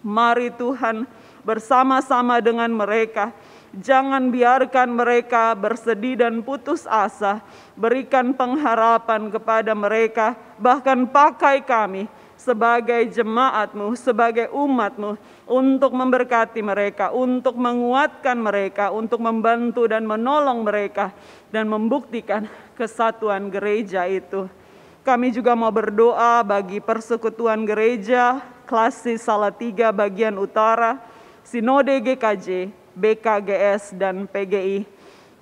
Mari Tuhan bersama-sama dengan mereka, jangan biarkan mereka bersedih dan putus asa. Berikan pengharapan kepada mereka, bahkan pakai kami sebagai jemaat-Mu, sebagai umat-Mu, untuk memberkati mereka, untuk menguatkan mereka, untuk membantu dan menolong mereka, dan membuktikan kesatuan gereja itu. Kami juga mau berdoa bagi persekutuan gereja Klasis Salatiga bagian utara, Sinode GKJ, BKGS, dan PGI.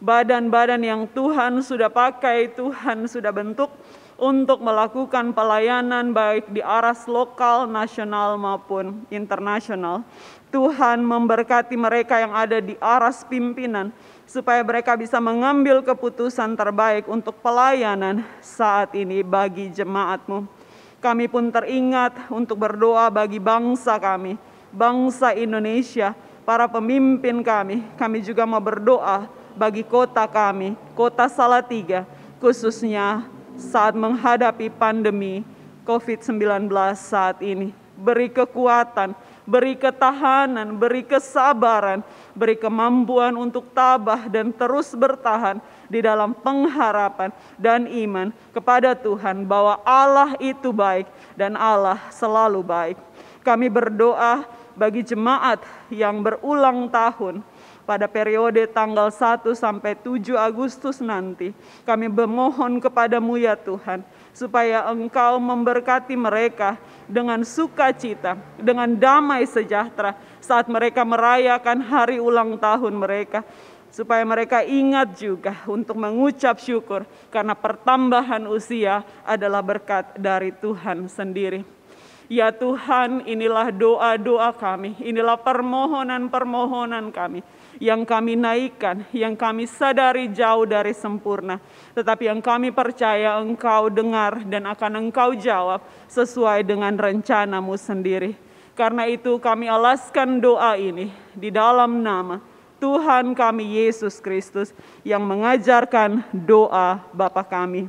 Badan-badan yang Tuhan sudah pakai, Tuhan sudah bentuk untuk melakukan pelayanan baik di aras lokal, nasional maupun internasional. Tuhan memberkati mereka yang ada di aras pimpinan, supaya mereka bisa mengambil keputusan terbaik untuk pelayanan saat ini bagi jemaat-Mu. Kami pun teringat untuk berdoa bagi bangsa kami, bangsa Indonesia, para pemimpin kami. Kami juga mau berdoa bagi kota kami, kota Salatiga, khususnya saat menghadapi pandemi COVID-19 saat ini. Beri kekuatan, beri ketahanan, beri kesabaran, beri kemampuan untuk tabah dan terus bertahan di dalam pengharapan dan iman kepada Tuhan bahwa Allah itu baik dan Allah selalu baik. Kami berdoa bagi jemaat yang berulang tahun pada periode tanggal 1 sampai 7 Agustus nanti. Kami memohon kepadamu ya Tuhan, supaya Engkau memberkati mereka dengan sukacita, dengan damai sejahtera saat mereka merayakan hari ulang tahun mereka. Supaya mereka ingat juga untuk mengucap syukur karena pertambahan usia adalah berkat dari Tuhan sendiri. Ya Tuhan, inilah doa-doa kami, inilah permohonan-permohonan kami yang kami naikkan, yang kami sadari jauh dari sempurna, tetapi yang kami percaya Engkau dengar dan akan Engkau jawab sesuai dengan rencana-Mu sendiri. Karena itu kami alaskan doa ini di dalam nama Tuhan kami Yesus Kristus yang mengajarkan doa Bapa kami.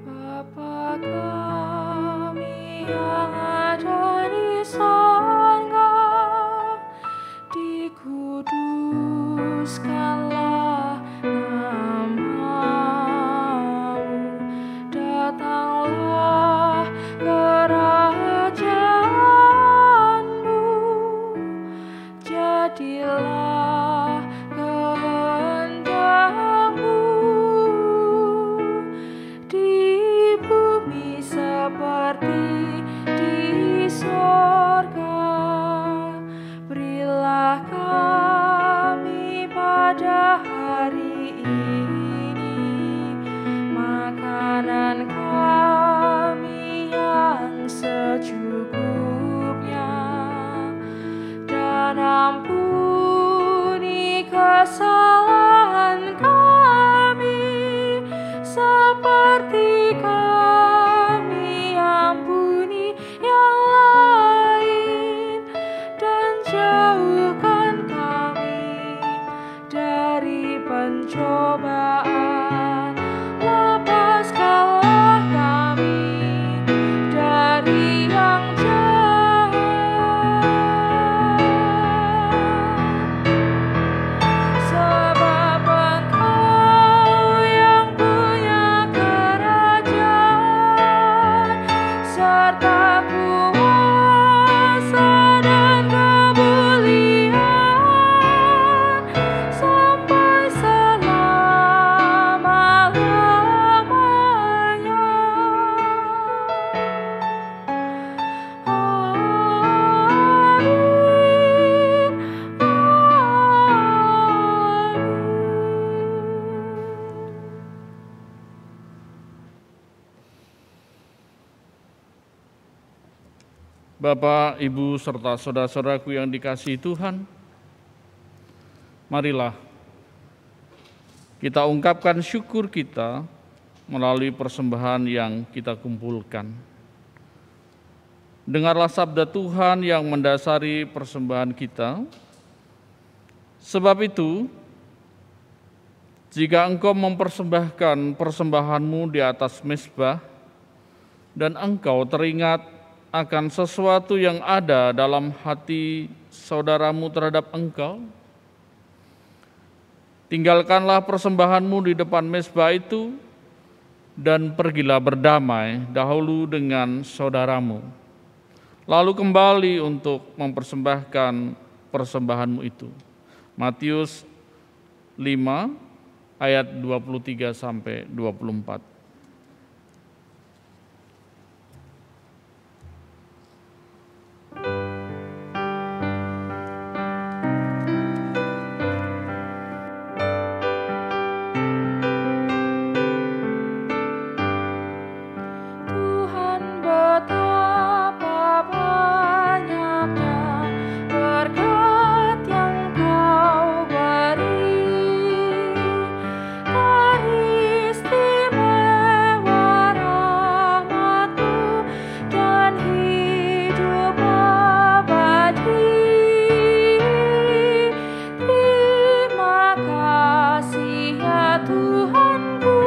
Bapa kami yang ada di sorga, dikuduskanlah nama-Mu. kesalahan kami, seperti kami ampuni yang lain, dan jauhkan kami dari pencobaan. Lepaskanlah kami dari yang jahat, sebab Engkau yang punya kerajaan serta kuasa dan kemuliaan sampai selama-lamanya. Amin. Bapak, Ibu, serta saudara-saudaraku yang dikasihi Tuhan, marilah kita ungkapkan syukur kita melalui persembahan yang kita kumpulkan. Dengarlah sabda Tuhan yang mendasari persembahan kita. Sebab itu, jika engkau mempersembahkan persembahanmu di atas mezbah, dan engkau teringat akan sesuatu yang ada dalam hati saudaramu terhadap engkau, tinggalkanlah persembahanmu di depan mezbah itu dan pergilah berdamai dahulu dengan saudaramu. Lalu kembali untuk mempersembahkan persembahanmu itu. Matius 5 ayat 23 sampai 24. Tuhan betapa banyaknya berkat yang Kau beri, teristimewa rahmat-Mu dan hidup abadi. Terima kasih ya Tuhanku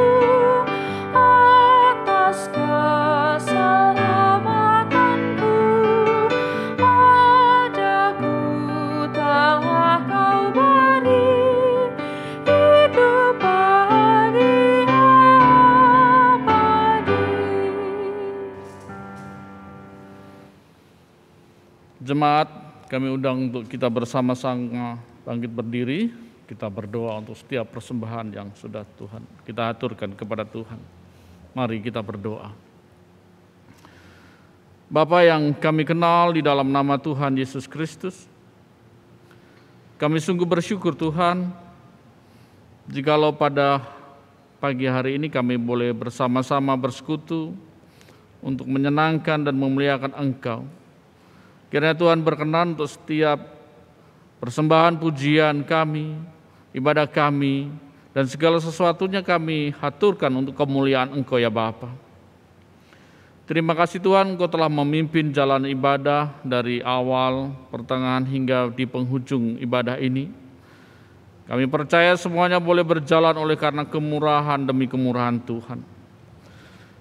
atas keselamatanku. Padaku telah Kau beri hidup bahagia abadi. Jemaat, kami undang untuk kita bersama-sama bangkit berdiri. Kita berdoa untuk setiap persembahan yang sudah Tuhan kita aturkan kepada Tuhan. Mari kita berdoa. Bapa yang kami kenal di dalam nama Tuhan Yesus Kristus, kami sungguh bersyukur Tuhan, jikalau pada pagi hari ini kami boleh bersama-sama bersekutu untuk menyenangkan dan memuliakan Engkau. Kiranya Tuhan berkenan untuk setiap persembahan pujian kami, ibadah kami, dan segala sesuatunya kami haturkan untuk kemuliaan Engkau ya Bapa. Terima kasih Tuhan, Engkau telah memimpin jalan ibadah dari awal, pertengahan hingga di penghujung ibadah ini. Kami percaya semuanya boleh berjalan oleh karena kemurahan demi kemurahan Tuhan.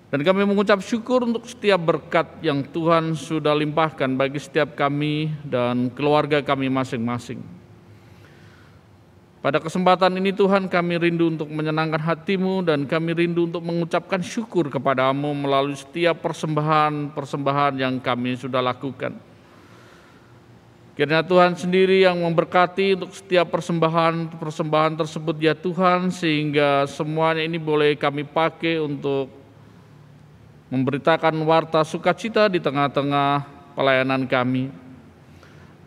Dan kami mengucap syukur untuk setiap berkat yang Tuhan sudah limpahkan bagi setiap kami dan keluarga kami masing-masing. Pada kesempatan ini Tuhan, kami rindu untuk menyenangkan hati-Mu dan kami rindu untuk mengucapkan syukur kepada-Mu melalui setiap persembahan yang kami sudah lakukan. Kiranya Tuhan sendiri yang memberkati untuk setiap persembahan tersebut ya Tuhan, sehingga semuanya ini boleh kami pakai untuk memberitakan warta sukacita di tengah-tengah pelayanan kami.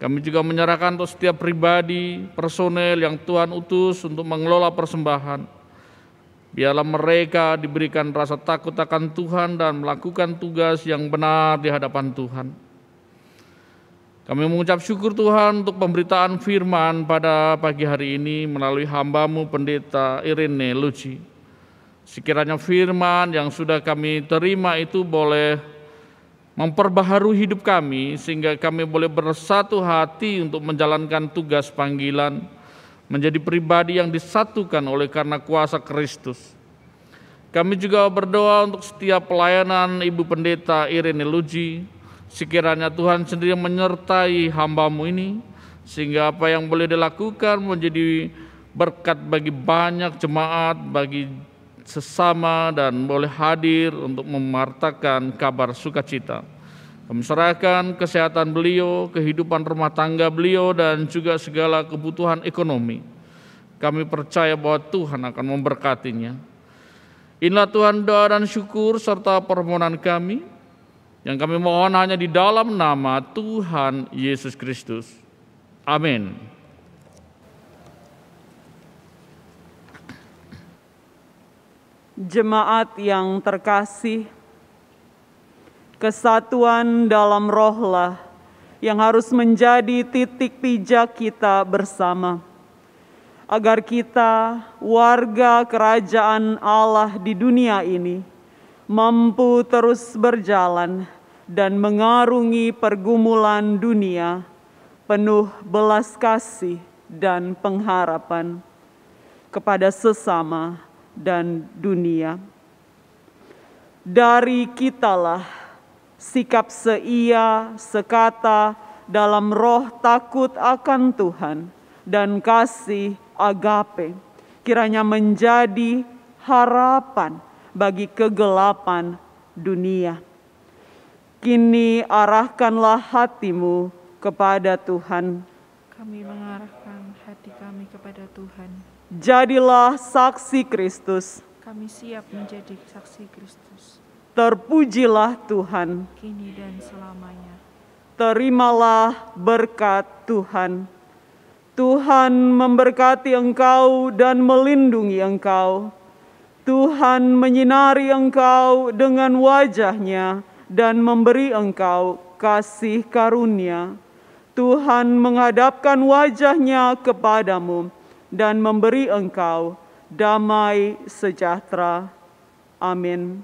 Kami juga menyerahkan untuk setiap pribadi, personel yang Tuhan utus untuk mengelola persembahan. Biarlah mereka diberikan rasa takut akan Tuhan dan melakukan tugas yang benar di hadapan Tuhan. Kami mengucap syukur Tuhan untuk pemberitaan firman pada pagi hari ini melalui hamba-Mu Pendeta Irene Luci. Sekiranya firman yang sudah kami terima itu boleh memperbaharui hidup kami sehingga kami boleh bersatu hati untuk menjalankan tugas panggilan, menjadi pribadi yang disatukan oleh karena kuasa Kristus. Kami juga berdoa untuk setiap pelayanan Ibu Pendeta Irene Luci. Sekiranya Tuhan sendiri menyertai hamba-Mu ini, sehingga apa yang boleh dilakukan menjadi berkat bagi banyak jemaat, bagi sesama, dan boleh hadir untuk memartakan kabar sukacita. Kami serahkan kesehatan beliau, kehidupan rumah tangga beliau, dan juga segala kebutuhan ekonomi. Kami percaya bahwa Tuhan akan memberkatinya. Inilah Tuhan doa dan syukur serta permohonan kami, yang kami mohon hanya di dalam nama Tuhan Yesus Kristus. Amin. Jemaat yang terkasih, kesatuan dalam rohlah yang harus menjadi titik pijak kita bersama, agar kita, warga kerajaan Allah di dunia ini, mampu terus berjalan dan mengarungi pergumulan dunia penuh belas kasih dan pengharapan kepada sesama dan dunia. Dari kitalah sikap seia, sekata dalam roh takut akan Tuhan dan kasih agape kiranya menjadi harapan bagi kegelapan dunia. Kini arahkanlah hatimu kepada Tuhan. Kami mengarahkan hati kami kepada Tuhan. Jadilah saksi Kristus. Kami siap menjadi saksi Kristus. Terpujilah Tuhan. Kini dan selamanya. Terimalah berkat Tuhan. Tuhan memberkati engkau dan melindungi engkau. Tuhan menyinari engkau dengan wajah-Nya dan memberi engkau kasih karunia. Tuhan menghadapkan wajah-Nya kepadamu dan memberi engkau damai sejahtera. Amin.